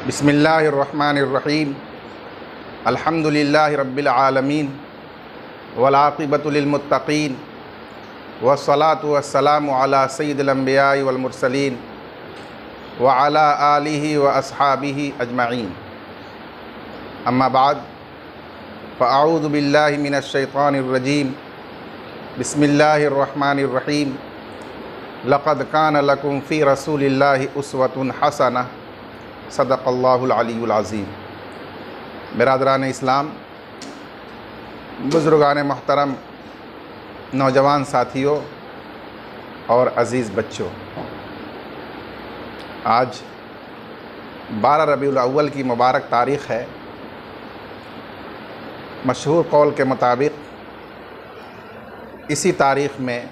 बिस्मिल्लाहिर्रहमानिर्रहीम अल्हम्दुलिल्लाहि रब्बिल आलमीन वल आक़िबतु लिल मुत्तक़ीन वस्सलातु वस्सलामु अला सय्यिदिल अंबियाइ वल मुरसलीन व अला आलिहि व अस्हाबिहि अजमईन। अम्मा बाद फ़अऊज़ु बिल्लाहि मिनश शैतानिर रजीम। बिस्मिल्लाहिर्रहमानिर्रहीम। लक़द कान लकुम फ़ी रसूलिल्लाहि उस्वतुन हसनह। सदक़ल्लाहुल अलीयुल अज़ीम। बिरादरान इस्लाम, बुज़ुर्गान मोहतरम, नौजवान साथियों और अज़ीज़ बच्चों, आज 12 रबीउल अव्वल की मुबारक तारीख़ है। मशहूर कौल के मुताबिक इसी तारीख़ में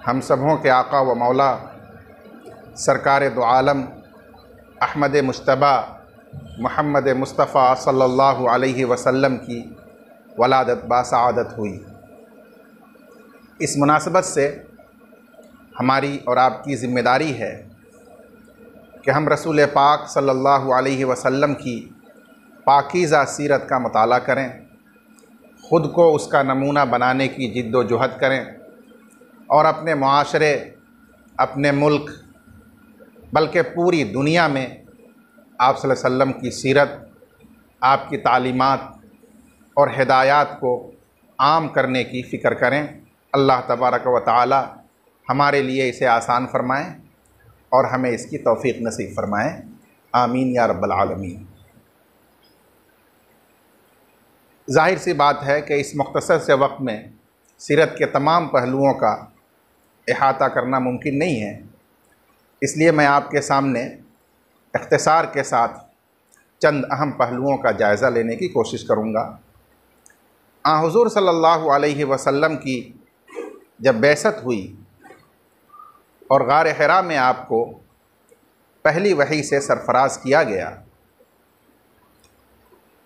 हम सबों के आका व मौला सरकार दो आलम अहमद मुज्तबा मुहम्मद मुस्तफ़ा सल्लल्लाहु अलैहि वसल्लम की वलादत बासआदत हुई। इस मुनासबत से हमारी और आपकी ज़िम्मेदारी है कि हम रसूल पाक सल्लल्लाहु अलैहि वसल्लम की पाकीज़ा सीरत का मुताला करें, ख़ुद को उसका नमूना बनाने की जिद्दोजहद करें और अपने मुआशरे, अपने मुल्क, बल्कि पूरी दुनिया में आप सल्लल्लाहु अलैहि वसल्लम की सीरत, आपकी तालीमात और हिदायत को आम करने की फ़िक्र करें। अल्लाह तबारक व तआला हमारे लिए इसे आसान फ़रमाएँ और हमें इसकी तौफ़ीक़ नसीब फ़रमाएँ। आमीन या रब्बल आलमीन। ज़ाहिर सी बात है कि इस मुख्तसर से वक्त में सीरत के तमाम पहलुओं का इहाता करना मुमकिन नहीं है, इसलिए मैं आपके सामने इख्तिसार के साथ चंद अहम पहलुओं का जायज़ा लेने की कोशिश करूँगा। हुज़ूर सल्लल्लाहु अलैहि वसल्लम की जब बैसत हुई और गार हिरा में आपको पहली वही से सरफराज किया गया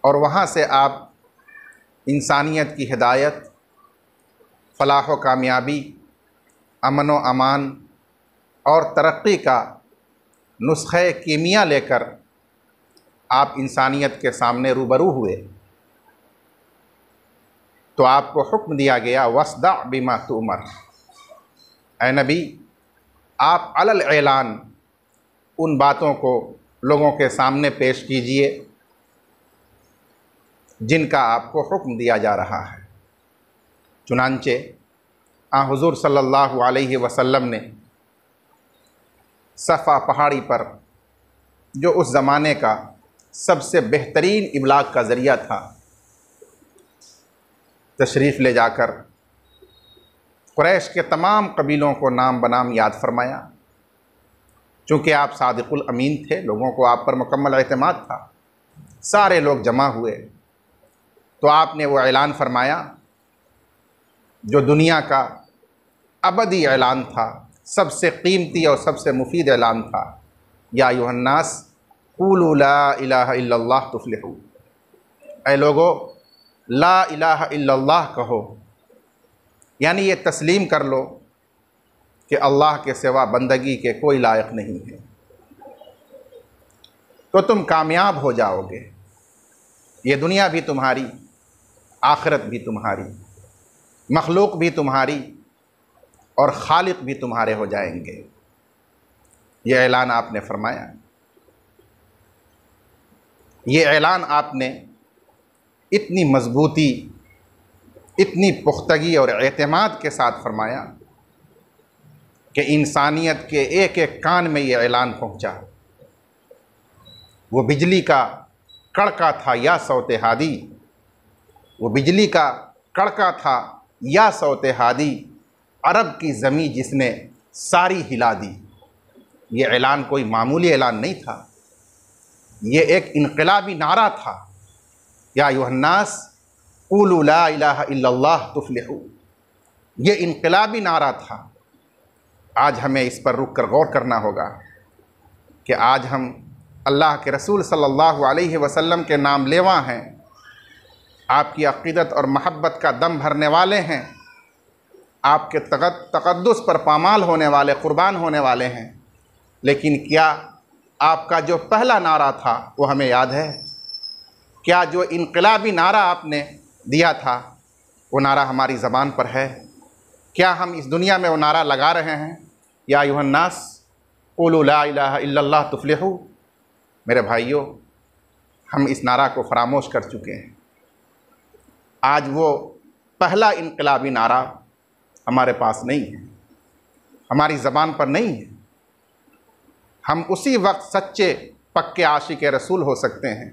और वहाँ से आप इंसानियत की हिदायत, फ़लाह व कामयाबी, अमन व अमान और तरक्की का नुस्खे कीमिया लेकर आप इंसानियत के सामने रूबरू हुए, तो आपको हुक्म दिया गया वस्दा बिमा तुमर। ऐ नबी, आप अलल ऐलान उन बातों को लोगों के सामने पेश कीजिए जिनका आपको हुक्म दिया जा रहा है। चुनांचे हुज़ूर सल्लल्लाहु अलैहि वसल्लम ने सफ़ा पहाड़ी पर, जो उस ज़माने का सबसे बेहतरीन इबलाग का ज़रिया था, तशरीफ़ ले जाकर कुरैश के तमाम कबीलों को नाम बनाम याद फरमाया। चूँकि आप सादिकुल अमीन थे, लोगों को आप पर मुकम्मल एतमाद था, सारे लोग जमा हुए तो आपने वो ऐलान फरमाया जो दुनिया का अबदी ऐलान था, सबसे कीमती और सबसे मुफीद ऐलान था। या अय्युहन्नास क़ूलू ला इलाहा इल्लल्लाह तुफ़्लिहू। ऐ लोगो, ला इलाहा इल्लल्लाह कहो, यानी ये तस्लीम कर लो कि अल्लाह के सिवा बंदगी के कोई लायक नहीं है, तो तुम कामयाब हो जाओगे। ये दुनिया भी तुम्हारी, आखिरत भी तुम्हारी, मखलूक भी तुम्हारी और खालिक भी तुम्हारे हो जाएंगे। ये ऐलान आपने फरमाया। ये ऐलान आपने इतनी मजबूती, इतनी पुख्तगी और एतमाद के साथ फरमाया कि इंसानियत के एक एक कान में ये ऐलान पहुंचा। वो बिजली का कड़का था या सौते हादी, वो बिजली का कड़का था या सौते हादी, अरब की ज़मी जिसने सारी हिला दी। ये ऐलान कोई मामूली ऐलान नहीं था, ये एक इनकलाबी नारा था। या अय्युहन्नास क़ूलू ला इलाहा इल्लल्लाह तुफ़्लिहू। ये इनकलाबी नारा था। आज हमें इस पर रुक कर गौर करना होगा कि आज हम अल्लाह के रसूल सल्लल्लाहु अलैहि वसल्लम के नाम लेवा हैं, आपकी अक़ीदत और महब्बत का दम भरने वाले हैं, आपके तक़द्दुस पर पामाल होने वाले, क़ुरबान होने वाले हैं। लेकिन क्या आपका जो पहला नारा था वो हमें याद है? क्या जो इनकलाबी नारा आपने दिया था वो नारा हमारी ज़बान पर है? क्या हम इस दुनिया में वो नारा लगा रहे हैं? या अय्युहन्नास क़ूलू ला इलाहा इल्लल्लाह तुफ़्लिहू। मेरे भाइयों, हम इस नारा को फरामोश कर चुके हैं। आज वो पहला इनकलाबी नारा हमारे पास नहीं है, हमारी ज़बान पर नहीं है। हम उसी वक्त सच्चे पक्के आशिक रसूल हो सकते हैं,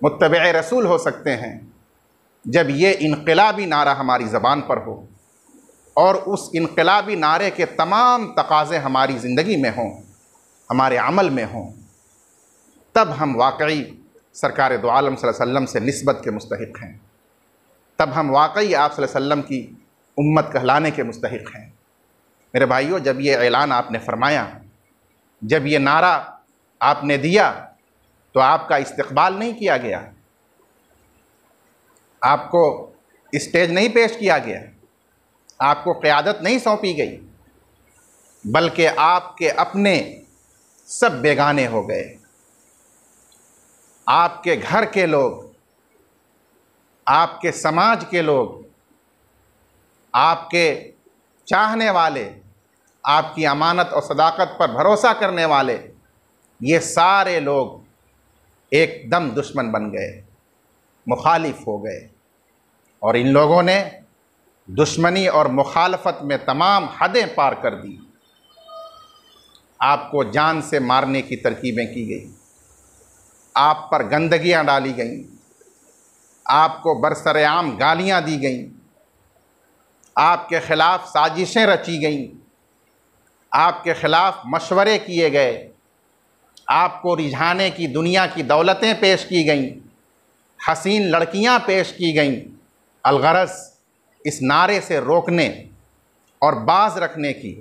मुत्तबे रसूल हो सकते हैं, जब ये इनकलाबी नारा हमारी ज़बान पर हो और उस इनकलाबी नारे के तमाम तकाज़े हमारी ज़िंदगी में हों, हमारे अमल में हों। तब हम वाकई सरकार दो आलम सल्लल्लाहु अलैहि वसल्लम से निस्बत के मुस्तहिक़ हैं। तब हम वाकई आप सल्लल्लाहु अलैहि वसल्लम की उम्मत कहलाने के मुस्तहिक़ हैं। मेरे भाइयों, जब ये ऐलान आपने फरमाया, जब ये नारा आपने दिया, तो आपका इस्तक़बाल नहीं किया गया, आपको स्टेज नहीं पेश किया गया, आपको क़यादत नहीं सौंपी गई, बल्कि आपके अपने सब बेगाने हो गए। आपके घर के लोग, आपके समाज के लोग, आपके चाहने वाले, आपकी अमानत और सदाकत पर भरोसा करने वाले, ये सारे लोग एकदम दुश्मन बन गए, मुखालिफ हो गए। और इन लोगों ने दुश्मनी और मुखालफत में तमाम हदें पार कर दी। आपको जान से मारने की तरकीबें की गई, आप पर गंदगियां डाली गईं, आपको बरसरेआम गालियां दी गईं, आपके ख़िलाफ़ साजिशें रची गईं, आपके ख़िलाफ़ मशवरे किए गए, आपको रिझाने की दुनिया की दौलतें पेश की गईं, हसीन लड़कियां पेश की गईं। अलगरज़ इस नारे से रोकने और बाज़ रखने की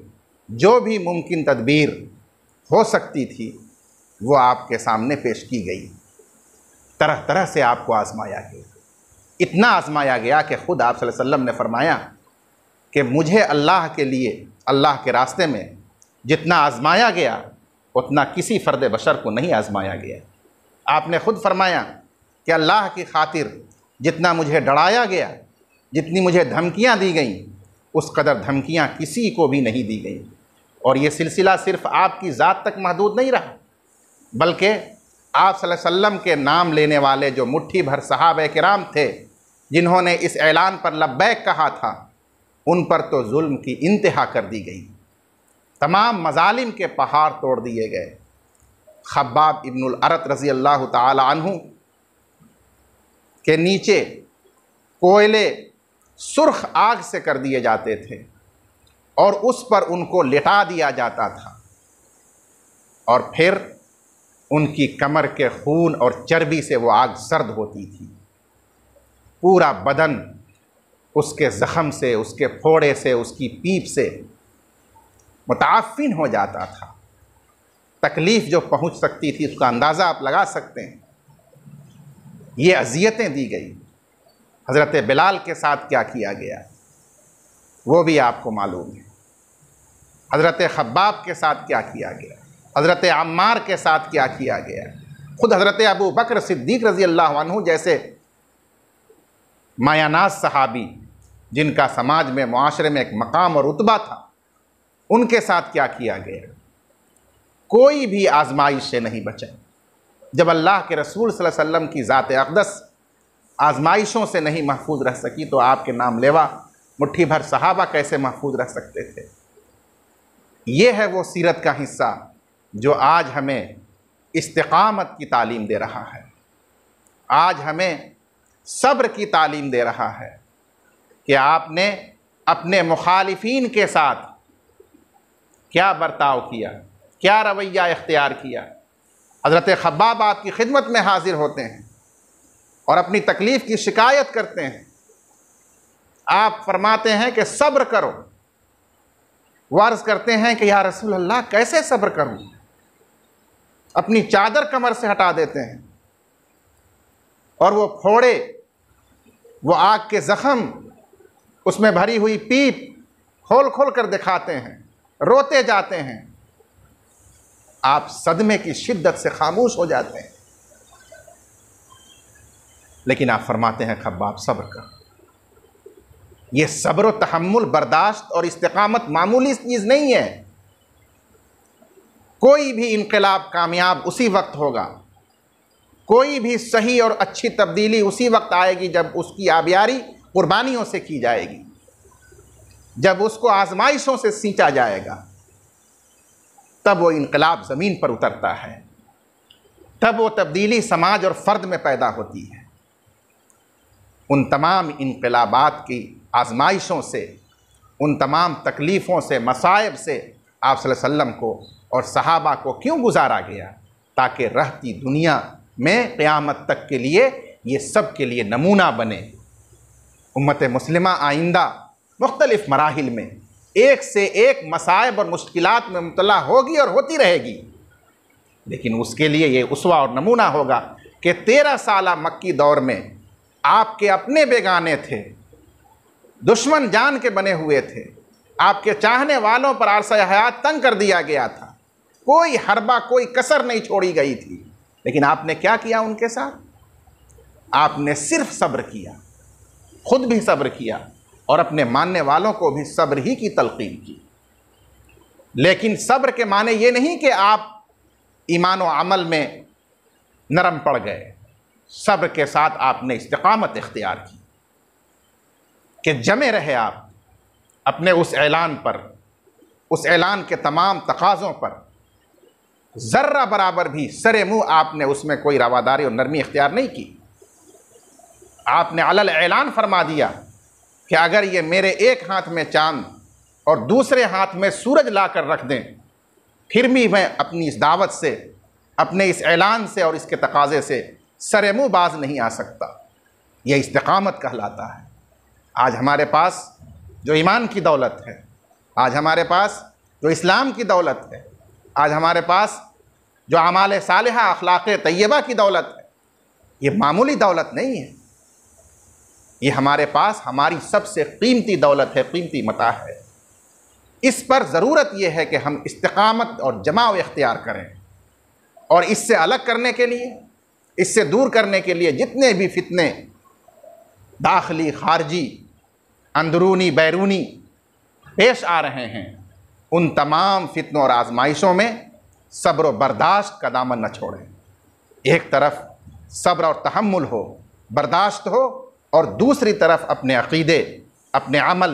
जो भी मुमकिन तदबीर हो सकती थी वो आपके सामने पेश की गई। तरह तरह से आपको आज़माया गया, इतना आज़माया गया कि ख़ुद आप सल्लल्लाहु अलैहि वसल्लम ने फरमाया कि मुझे अल्लाह के लिए, अल्लाह के रास्ते में जितना आज़माया गया उतना किसी फ़र्द बशर को नहीं आज़माया गया। आपने ख़ुद फरमाया कि अल्लाह की खातिर जितना मुझे डराया गया, जितनी मुझे धमकियाँ दी गईं, उस कदर धमकियाँ किसी को भी नहीं दी गईं। और ये सिलसिला सिर्फ़ आपकी ज़ात तक महदूद नहीं रहा, बल्कि आप सल्लल्लाहु अलैहि वसल्लम के नाम लेने वाले जो मुट्ठी भर सहाबा किराम थे, जिन्होंने इस ऐलान पर लब्बैक कहा था, उन पर तो जुल्म की इंतहा कर दी गई, तमाम मजालिम के पहाड़ तोड़ दिए गए। खब्बाब इब्नुल अरत रज़ी अल्लाह ताला अन्हु के नीचे कोयले सुर्ख आग से कर दिए जाते थे और उस पर उनको लिटा दिया जाता था, और फिर उनकी कमर के खून और चर्बी से वो आग सर्द होती थी। पूरा बदन उसके ज़ख़म से, उसके फोड़े से, उसकी पीप से मुताफ़िन हो जाता था। तकलीफ़ जो पहुँच सकती थी उसका अंदाज़ा आप लगा सकते हैं। ये अज़ियतें दी गई। हज़रत बिलाल के साथ क्या किया गया वो भी आपको मालूम है। हज़रत खब्बाब के साथ क्या किया गया, हज़रत अम्मार के साथ क्या किया गया। ख़ुद हज़रत अबू बकर सिद्दीक़ रज़ी अल्लाह अन्हु जैसे मायानाज़ सहाबी, जिनका समाज में, मुआशरे में एक मकाम और रुतबा था, उनके साथ क्या किया गया। कोई भी आजमाइश से नहीं बचा। जब अल्लाह के रसूल सल्लल्लाहु अलैहि वसल्लम की ज़ात अक़दस आजमाइशों से नहीं महफूज रह सकी, तो आपके नाम लेवा मुट्ठी भर सहाबा कैसे महफूज रह सकते थे। ये है वो सीरत का हिस्सा जो आज हमें इस्तिक़ामत की तालीम दे रहा है, आज हमें सब्र की तालीम दे रहा है कि आपने अपने मुखालिफीन के साथ क्या बर्ताव किया, क्या रवैया इख्तियार किया। हज़रत खब्बाब आपकी खिदमत में हाजिर होते हैं और अपनी तकलीफ़ की शिकायत करते हैं। आप फरमाते हैं कि सब्र करो। वो अर्ज़ करते हैं कि या रसूल अल्लाह कैसे सब्र करूं। अपनी चादर कमर से हटा देते हैं और वो फोड़े, वो आग के ज़ख़म, उसमें भरी हुई पीप खोल खोल कर दिखाते हैं, रोते जाते हैं। आप सदमे की शिद्दत से खामोश हो जाते हैं। लेकिन आप फरमाते हैं खब्बाब सब्र कर। ये सब्र व तहम्मुल, बर्दाश्त और इस्तिकामत मामूली चीज़ नहीं है। कोई भी इनकलाब कामयाब उसी वक्त होगा, कोई भी सही और अच्छी तब्दीली उसी वक्त आएगी जब उसकी आबियारी कुर्बानियों से की जाएगी, जब उसको आजमाइशों से सींचा जाएगा, तब वो इनकलाब ज़मीन पर उतरता है, तब वो तब्दीली समाज और फ़र्द में पैदा होती है। उन तमाम इनकलाबात की आजमाइशों से, उन तमाम तकलीफ़ों से, मसाइब से आप सल्लल्लाहु अलैहि वसल्लम को और सहाबा को क्यों गुजारा गया? ताकि रहती दुनिया में क़यामत तक के लिए ये सब के लिए नमूना बने। उम्मत मुस्लिमा आइंदा मुख्तलिफ़ मराहिल में एक से एक मसाइब और मुश्किलात में मुब्तला होगी और होती रहेगी, लेकिन उसके लिए ये उसवा और नमूना होगा कि 13 साला मक्की दौर में आपके अपने बेगाने थे, दुश्मन जान के बने हुए थे, आपके चाहने वालों पर अरसा हयात तंग कर दिया गया था, कोई हरबा कोई कसर नहीं छोड़ी गई थी, लेकिन आपने क्या किया उनके साथ? आपने सिर्फ सब्र किया, खुद भी सब्र किया और अपने मानने वालों को भी सब्र ही की तलकीन की। लेकिन सब्र के माने ये नहीं कि आप ईमान व अमल में नरम पड़ गए। सब्र के साथ आपने इस्तिकामत इख्तियार की कि जमे रहे आप अपने उस ऐलान पर, उस ऐलान के तमाम तकाज़ों पर। ज़र्रा बराबर भी सरे मुँह आपने उसमें कोई रवादारी और नरमी इख्तियार नहीं की। आपने अलल ऐलान फरमा दिया कि अगर ये मेरे एक हाथ में चाँद और दूसरे हाथ में सूरज ला कर रख दें, फिर भी मैं अपनी इस दावत से, अपने इस ऐलान से और इसके तकाज़े से सरे मुँह बाज नहीं आ सकता। यह इस्तिकामत कहलाता है। आज हमारे पास जो ईमान की दौलत है, आज हमारे पास जो इस्लाम की दौलत है, आज हमारे पास जो अमाल सालिहा अखलाक़ तय्यबा की दौलत है, ये मामूली दौलत नहीं है। ये हमारे पास हमारी सबसे कीमती दौलत है, कीमती मता है। इस पर ज़रूरत यह है कि हम इस्तिकामत और जमाव इख्तियार करें और इससे अलग करने के लिए, इससे दूर करने के लिए जितने भी फितने दाखिली खारजी अंदरूनी बैरूनी पेश आ रहे हैं, उन तमाम फितनों और आजमाइशों में सब्र और बर्दाश्त का दामन न छोड़ें। एक तरफ सब्र और तहम्मुल हो, बर्दाश्त हो, और दूसरी तरफ अपने अक़ीदे, अपने अमल,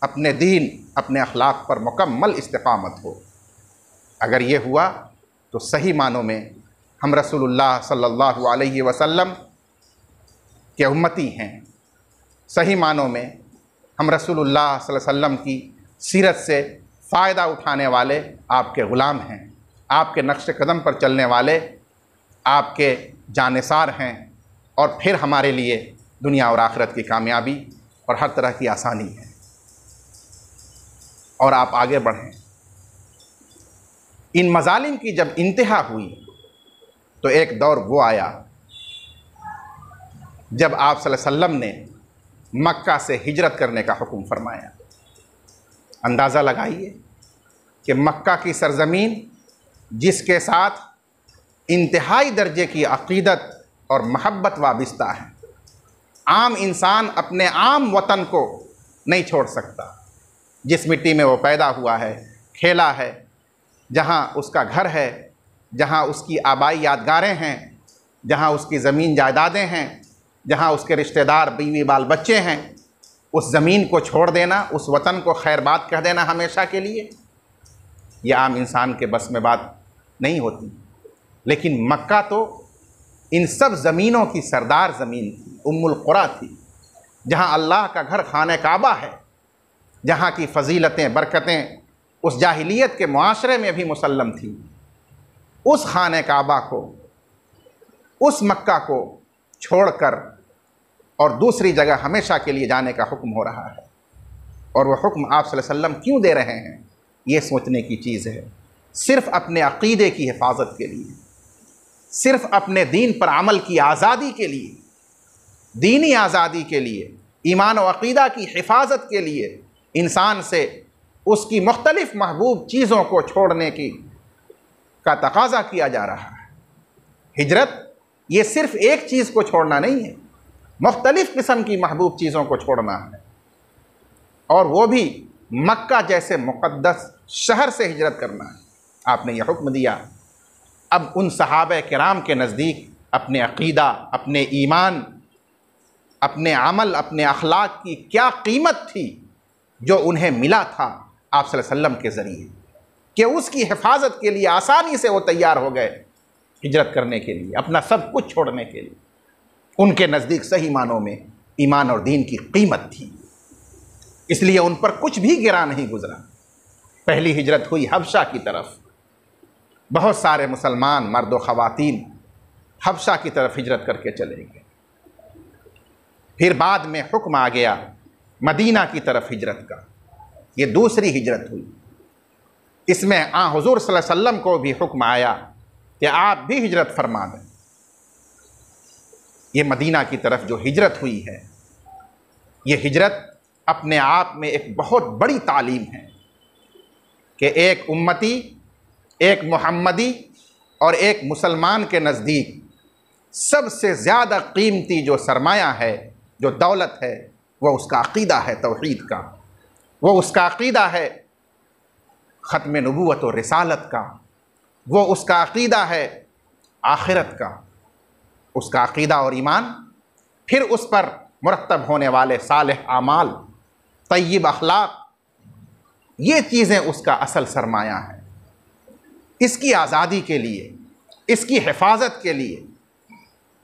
अपने दीन, अपने अखलाक पर मुकम्मल इस्तिकामत हो। अगर ये हुआ तो सही मानों में हम रसूलुल्लाह सल्लल्लाहु अलैहि वसल्लम के उम्मती हैं। सही मानों में हम रसूलुल्लाह सल्लल्लाहु अलैहि वसल्लम की सीरत से फ़ायदा उठाने वाले आपके ग़ुलाम हैं, आपके नक्श कदम पर चलने वाले आपके जानिसार हैं। और फिर हमारे लिए दुनिया और आखिरत की कामयाबी और हर तरह की आसानी है। और आप आगे बढ़ें। इन मज़ालिम की जब इंतहा हुई तो एक दौर वो आया जब आप सल्लल्लाहु अलैहि वसल्लम ने मक्का से हिजरत करने का हुक्म फरमाया। अंदाज़ा लगाइए कि मक्का की सरज़मीन जिसके साथ इंतहाई दर्जे की अक़ीदत और महब्बत वाबिस्ता है, आम इंसान अपने आम वतन को नहीं छोड़ सकता। जिस मिट्टी में वो पैदा हुआ है, खेला है, जहाँ उसका घर है, जहाँ उसकी आबाई यादगारें हैं, जहाँ उसकी ज़मीन जायदादें हैं, जहाँ उसके रिश्तेदार बीवी बाल बच्चे हैं, उस ज़मीन को छोड़ देना, उस वतन को खैरबाद कह देना हमेशा के लिए, यह आम इंसान के बस में बात नहीं होती। लेकिन मक्का तो इन सब ज़मीनों की सरदार ज़मीन थी, उम्मुल क़ुरा थी, जहाँ अल्लाह का घर खाने काबा है, जहाँ की फ़जीलतें बरकतें उस जाहिलियत के मुआशरे में भी मुसल्लम थी। उस खाने काबा को, उस मक्का को छोड़कर और दूसरी जगह हमेशा के लिए जाने का हुक्म हो रहा है। और वह हुक्म आप सल्लल्लाहु अलैहि वसल्लम क्यों दे रहे हैं, ये सोचने की चीज़ है। सिर्फ़ अपने अक़ीदे की हिफाजत के लिए, सिर्फ़ अपने दीन पर अमल की आज़ादी के लिए, दीनी आज़ादी के लिए, ईमान व अक़ीदा की हिफाजत के लिए इंसान से उसकी मुख्तलिफ़ महबूब चीज़ों को छोड़ने की का तकाजा किया जा रहा है। हिजरत ये सिर्फ एक चीज़ को छोड़ना नहीं है, मुख्तलिफ़ किस्म की महबूब चीज़ों को छोड़ना है, और वो भी मक्का जैसे मुक़द्दस शहर से हिजरत करना है। आपने यह हुक्म दिया। अब उन सहाबा किराम के नज़दीक अपने अक़ीदा, अपने ईमान, अपने अमल, अपने अखलाक की क्या कीमत थी जो उन्हें मिला था आप सल्लल्लाहु अलैहि वसल्लम के ज़रिए, कि उसकी हिफाजत के लिए आसानी से वो तैयार हो गए हिजरत करने के लिए, अपना सब कुछ छोड़ने के लिए। उनके नज़दीक सही मानों में ईमान और दीन की कीमत थी, इसलिए उन पर कुछ भी गिरा नहीं गुजरा। पहली हिजरत हुई हबशा की तरफ, बहुत सारे मुसलमान मर्द व ख़वातीन हबशा की तरफ हिजरत करके चले गए। फिर बाद में हुक्म आ गया मदीना की तरफ हिजरत का, ये दूसरी हिजरत हुई। इसमें हुज़ूर सल्लल्लाहु अलैहि वसल्लम को भी हुक्म आया कि आप भी हिजरत फरमा दें। ये मदीना की तरफ जो हिजरत हुई है, ये हिजरत अपने आप में एक बहुत बड़ी तालीम है कि एक उम्मती, एक मुहम्मदी और एक मुसलमान के नज़दीक सबसे ज़्यादा कीमती जो सरमाया है, जो दौलत है, वह उसका अक़ीदा है तौहीद का, वो उसका अक़ीदा है ख़त्म नबूवत और रिसालत का, वो उसका अक़ीदा है आखिरत का, उसका अक़ीदा और ईमान, फिर उस पर मुरत्तब होने वाले सालेह आमाल, तय्यब अखलाक, ये चीज़ें उसका असल सरमाया है। इसकी आज़ादी के लिए, इसकी हिफाजत के लिए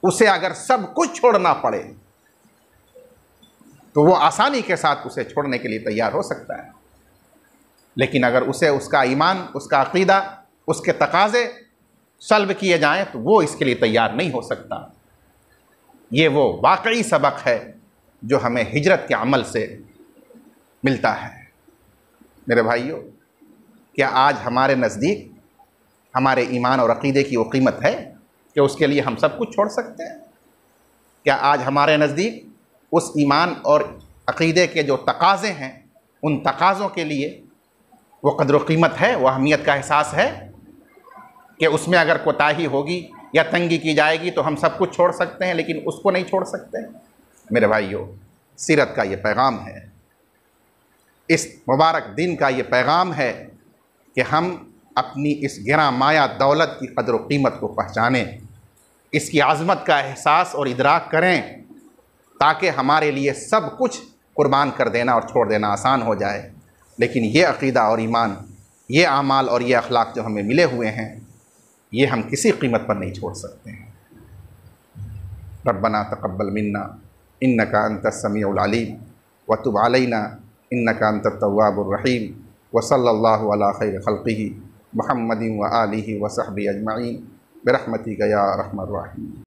उसे अगर सब कुछ छोड़ना पड़े तो वो आसानी के साथ उसे छोड़ने के लिए तैयार हो सकता है, लेकिन अगर उसे उसका ईमान, उसका अक़ीदा, उसके तकाज़े सल्ब किए जाएं तो वो इसके लिए तैयार नहीं हो सकता। ये वो वाकई सबक है जो हमें हिजरत के अमल से मिलता है। मेरे भाइयों, क्या आज हमारे नज़दीक हमारे ईमान और अक़ीदे की वो कीमत है कि उसके लिए हम सब कुछ छोड़ सकते हैं? क्या आज हमारे नज़दीक उस ईमान और अक़ीदे के जो तकाज़े हैं, उन तकाज़ों के लिए वो क़द्र व कीमत है, वो अहमियत का एहसास है कि उसमें अगर कोताही होगी या तंगी की जाएगी तो हम सब कुछ छोड़ सकते हैं, लेकिन उसको नहीं छोड़ सकते? मेरे भाइयों, सीरत का ये पैगाम है, इस मुबारक दिन का ये पैगाम है कि हम अपनी इस गिरा माया दौलत की क़द्र व कीमत को पहचानें, इसकी आज़मत का एहसास और इदराक करें, ताकि हमारे लिए सब कुछ कुर्बान कर देना और छोड़ देना आसान हो जाए। लेकिन ये अक़ीदा और ईमान, ये आमाल और ये अखलाक जो हमें मिले हुए हैं, ये हम किसी कीमत पर नहीं छोड़ सकते हैं। रब्बना तक़ब्बल मिन्ना इन्नका अंतस समीउल अलीम व तुब अलैना इन्नका अंतत तव्वाबुर रहीम व सल्लल्लाहु अला खैर खल्क़िही मुहम्मदिन व आलिहि व सहबिही अजमईन बिरहमतिका या अरहमर राहिमीन।